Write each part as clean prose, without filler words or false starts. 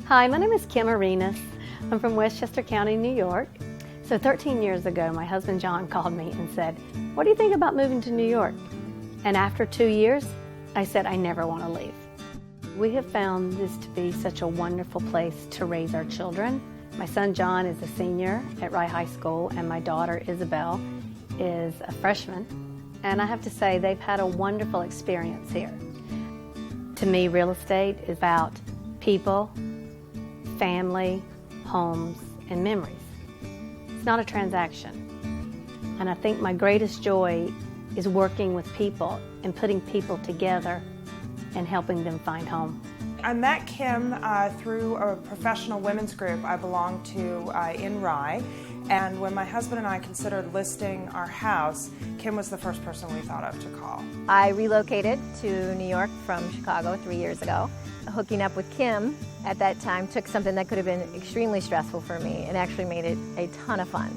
Hi, my name is Kim Arenas. I'm from Westchester County, New York. So 13 years ago, my husband John called me and said, "What do you think about moving to New York?" And after 2 years, I said, "I never want to leave." We have found this to be such a wonderful place to raise our children. My son John is a senior at Rye High School, and my daughter Isabel is a freshman. And I have to say, they've had a wonderful experience here. To me, real estate is about people, family, homes, and memories. It's not a transaction. And I think my greatest joy is working with people and putting people together and helping them find home. I met Kim through a professional women's group I belong to in Rye, and when my husband and I considered listing our house, Kim was the first person we thought of to call. I relocated to New York from Chicago 3 years ago. Hooking up with Kim at that time took something that could have been extremely stressful for me and actually made it a ton of fun.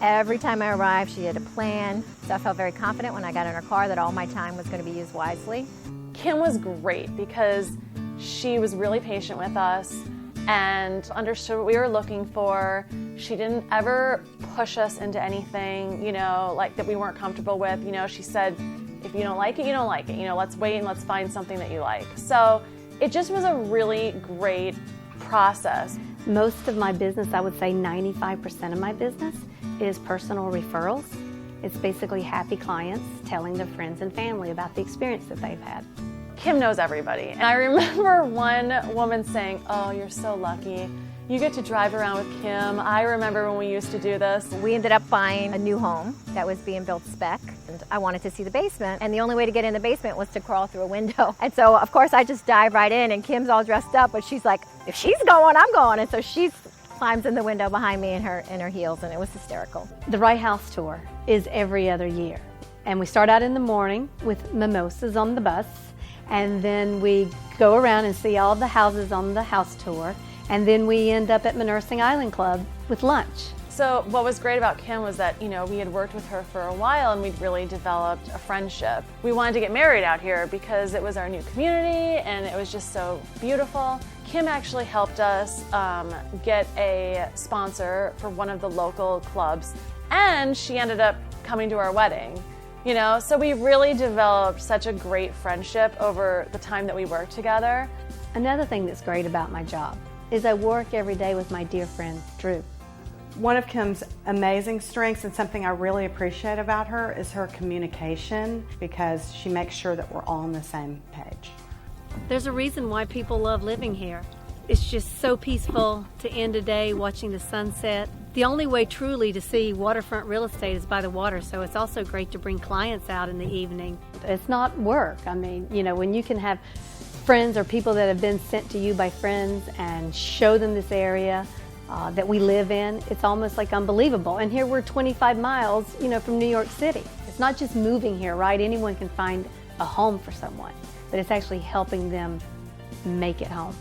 Every time I arrived, she had a plan, so I felt very confident when I got in her car that all my time was going to be used wisely. Kim was great because she was really patient with us and understood what we were looking for. She didn't ever push us into anything, like that we weren't comfortable with. She said, if you don't like it, you don't like it. Let's wait and let's find something that you like. So it just was a really great process. Most of my business, I would say 95% of my business, is personal referrals. It's basically happy clients telling their friends and family about the experience that they've had. Kim knows everybody. And I remember one woman saying, "Oh, you're so lucky. You get to drive around with Kim. I remember when we used to do this." We ended up buying a new home that was being built spec, and I wanted to see the basement, and the only way to get in the basement was to crawl through a window. And so, of course, I just dive right in, and Kim's all dressed up, but she's like, if she's going, I'm going. And so she climbs in the window behind me in her heels, and it was hysterical. The Rye House Tour is every other year. And we start out in the morning with mimosas on the bus, and then we go around and see all the houses on the house tour, and then we end up at Nursing Island Club with lunch. So what was great about Kim was that, we had worked with her for a while and we'd really developed a friendship. We wanted to get married out here because it was our new community and it was just so beautiful. Kim actually helped us get a sponsor for one of the local clubs, and she ended up coming to our wedding. So we really developed such a great friendship over the time that we worked together. Another thing that's great about my job is I work every day with my dear friend, Drew. One of Kim's amazing strengths and something I really appreciate about her is her communication, because she makes sure that we're all on the same page. There's a reason why people love living here. It's just so peaceful to end a day watching the sunset. The only way truly to see waterfront real estate is by the water, so it's also great to bring clients out in the evening. It's not work. I mean, when you can have friends or people that have been sent to you by friends and show them this area that we live in, it's almost like unbelievable. And here we're 25 miles, from New York City. It's not just moving here, right? Anyone can find a home for someone, but it's actually helping them make it home.